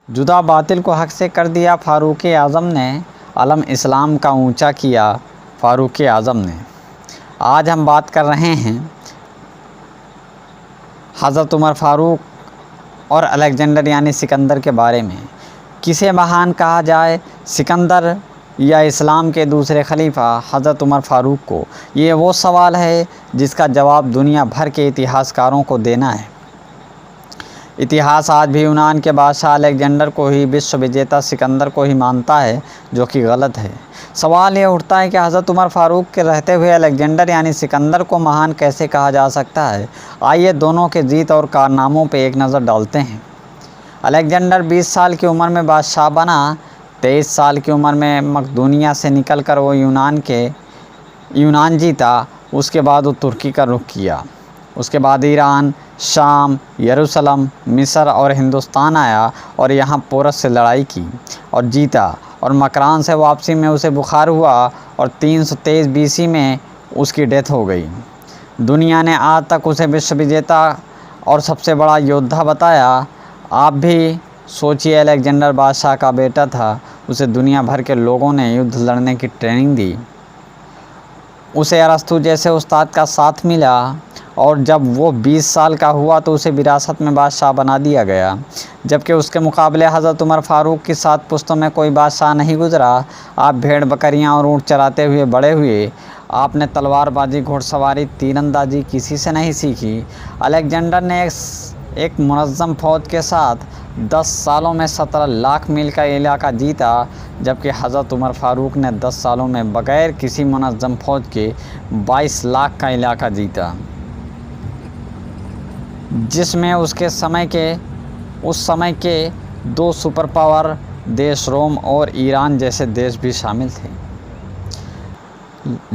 जुदा बातिल को हक से कर दिया फ़ारूक़ आज़म ने, अलम इस्लाम का ऊंचा किया फ़ारूक़ आज़म ने। आज हम बात कर रहे हैं हज़रत उमर फ़ारूक और अलेक्जेंडर यानी सिकंदर के बारे में। किसे महान कहा जाए, सिकंदर या इस्लाम के दूसरे खलीफा हज़रत उमर फ़ारूक को? ये वो सवाल है जिसका जवाब दुनिया भर के इतिहासकारों को देना है। इतिहास आज भी यूनान के बादशाह अलेक्जेंडर को ही विश्व विजेता सिकंदर को ही मानता है, जो कि गलत है। सवाल ये उठता है कि हज़रत उमर फ़ारूक के रहते हुए अलेक्जेंडर यानी सिकंदर को महान कैसे कहा जा सकता है। आइए दोनों के जीत और कारनामों पर एक नज़र डालते हैं। अलेक्जेंडर 20 साल की उम्र में बादशाह बना। 23 साल की उम्र में मकदूनिया से निकलकर वो यूनान जीता। उसके बाद वो तुर्की का रुख किया। उसके बाद ईरान, शाम, यरूशलेम, मिस्र और हिंदुस्तान आया और यहाँ पोरस से लड़ाई की और जीता। और मकरान से वापसी में उसे बुखार हुआ और 323 BC में उसकी डेथ हो गई। दुनिया ने आज तक उसे विश्व विजेता और सबसे बड़ा योद्धा बताया। आप भी सोचिए, अलेक्जेंडर बादशाह का बेटा था। उसे दुनिया भर के लोगों ने युद्ध लड़ने की ट्रेनिंग दी। उसे अरस्तु जैसे उस्ताद का साथ मिला और जब वो 20 साल का हुआ तो उसे विरासत में बादशाह बना दिया गया। जबकि उसके मुकाबले हज़रत उमर फ़ारूक की 7 पुश्तों में कोई बादशाह नहीं गुजरा। आप भेड़ बकरियां और ऊँट चराते हुए बड़े हुए। आपने तलवारबाजी, घुड़सवारी, तीरंदाजी किसी से नहीं सीखी। अलेक्जेंडर ने एक मुनज़्ज़म फ़ौज के साथ 10 सालों में 17 लाख मील का इलाका जीता, जबकि हज़रत उमर फ़ारूक ने 10 सालों में बग़ैर किसी मुनज़्ज़म फ़ौज के 22 लाख का इलाका जीता, जिसमें उस समय के 2 सुपर पावर देश रोम और ईरान जैसे देश भी शामिल थे।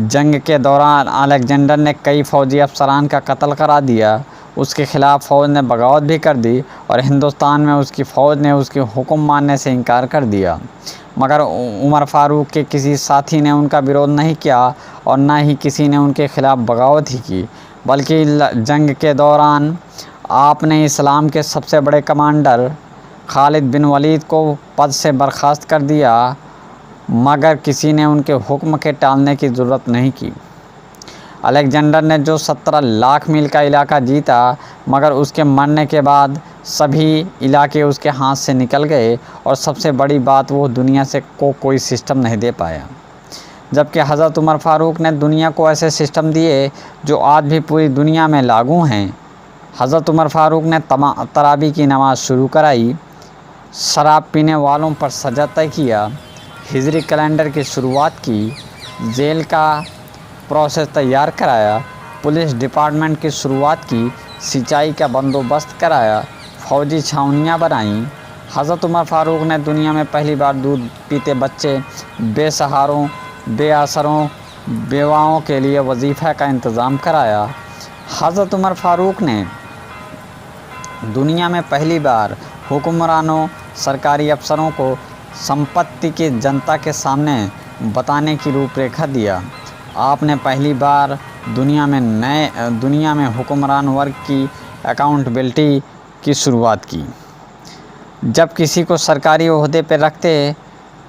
जंग के दौरान अलेक्जेंडर ने कई फ़ौजी अफसरान का कत्ल करा दिया। उसके ख़िलाफ़ फ़ौज ने बगावत भी कर दी और हिंदुस्तान में उसकी फ़ौज ने उसके हुक्म मानने से इनकार कर दिया। मगर उमर फ़ारूक के किसी साथी ने उनका विरोध नहीं किया और न ही किसी ने उनके ख़िलाफ़ बगावत ही की, बल्कि जंग के दौरान आपने इस्लाम के सबसे बड़े कमांडर खालिद बिन वलीद को पद से बर्खास्त कर दिया, मगर किसी ने उनके हुक्म के टालने की ज़रूरत नहीं की। अलेक्जेंडर ने जो 17 लाख मील का इलाका जीता, मगर उसके मरने के बाद सभी इलाके उसके हाथ से निकल गए और सबसे बड़ी बात, वो दुनिया से कोई सिस्टम नहीं दे पाया। जबकि हज़रत उमर फ़ारूक ने दुनिया को ऐसे सिस्टम दिए जो आज भी पूरी दुनिया में लागू हैं। हज़रत उमर फ़ारूक ने तरावी की नमाज़ शुरू कराई, शराब पीने वालों पर सज़ा तय किया, हिजरी कैलेंडर की शुरुआत की, जेल का प्रोसेस तैयार कराया, पुलिस डिपार्टमेंट की शुरुआत की, सिंचाई का बंदोबस्त कराया, फ़ौजी छावनियाँ बनाईं। हज़रत उमर फ़ारूक ने दुनिया में पहली बार दूध पीते बच्चे, बेसहारों, बेआसरों, बेवाओं के लिए वजीफ़ा का इंतज़ाम कराया। हज़रत उमर फ़ारूक ने दुनिया में पहली बार हुक्मरानों, सरकारी अफसरों को संपत्ति की जनता के सामने बताने की रूपरेखा दिया। आपने पहली बार दुनिया में हुक्मरान वर्ग की अकाउंटेबिलिटी की शुरुआत की। जब किसी को सरकारी ओहदे पर रखते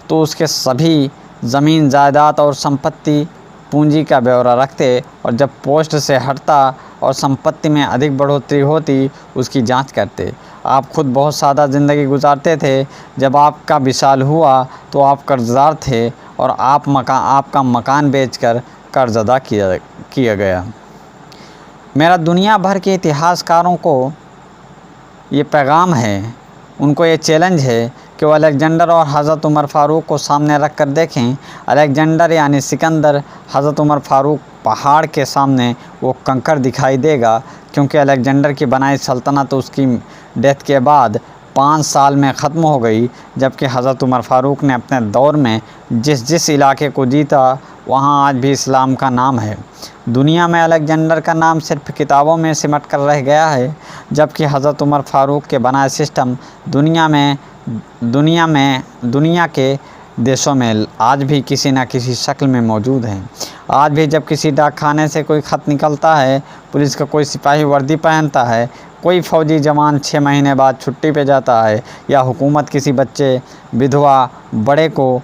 तो उसके सभी ज़मीन, जायदाद और संपत्ति पूंजी का ब्यौरा रखते, और जब पोस्ट से हटता और संपत्ति में अधिक बढ़ोतरी होती उसकी जांच करते। आप खुद बहुत सादा ज़िंदगी गुजारते थे। जब आपका विशाल हुआ तो आप कर्जदार थे और आपका मकान बेचकर कर्ज अदा किया गया। मेरा दुनिया भर के इतिहासकारों को ये पैगाम है, उनको ये चैलेंज है कि वो अलेक्जेंडर और हज़रत उमर फ़ारूक को सामने रख कर देखें। अलेक्जेंडर यानी सिकंदर, हज़रत उमर फ़ारूक पहाड़ के सामने वो कंकड़ दिखाई देगा, क्योंकि अलेक्जेंडर की बनाई सल्तनत उसकी डेथ के बाद 5 साल में ख़त्म हो गई, जबकि हज़रत उमर फ़ारूक ने अपने दौर में जिस इलाके को जीता वहाँ आज भी इस्लाम का नाम है। दुनिया में अलेक्जेंडर का नाम सिर्फ किताबों में सिमट कर रह गया है, जबकि हज़रत उमर फ़ारूक के बनाए सिस्टम दुनिया के देशों में आज भी किसी न किसी शक्ल में मौजूद हैं। आज भी जब किसी डाक खाने से कोई ख़त निकलता है, पुलिस का कोई सिपाही वर्दी पहनता है, कोई फ़ौजी जवान 6 महीने बाद छुट्टी पे जाता है या हुकूमत किसी बच्चे, विधवा, बड़े को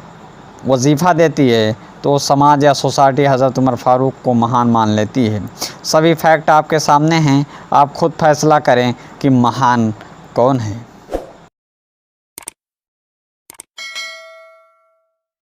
वजीफ़ा देती है तो समाज या सोसाइटी हज़रत उमर फ़ारूक को महान मान लेती है। सभी फैक्ट आपके सामने हैं, आप खुद फैसला करें कि महान कौन है।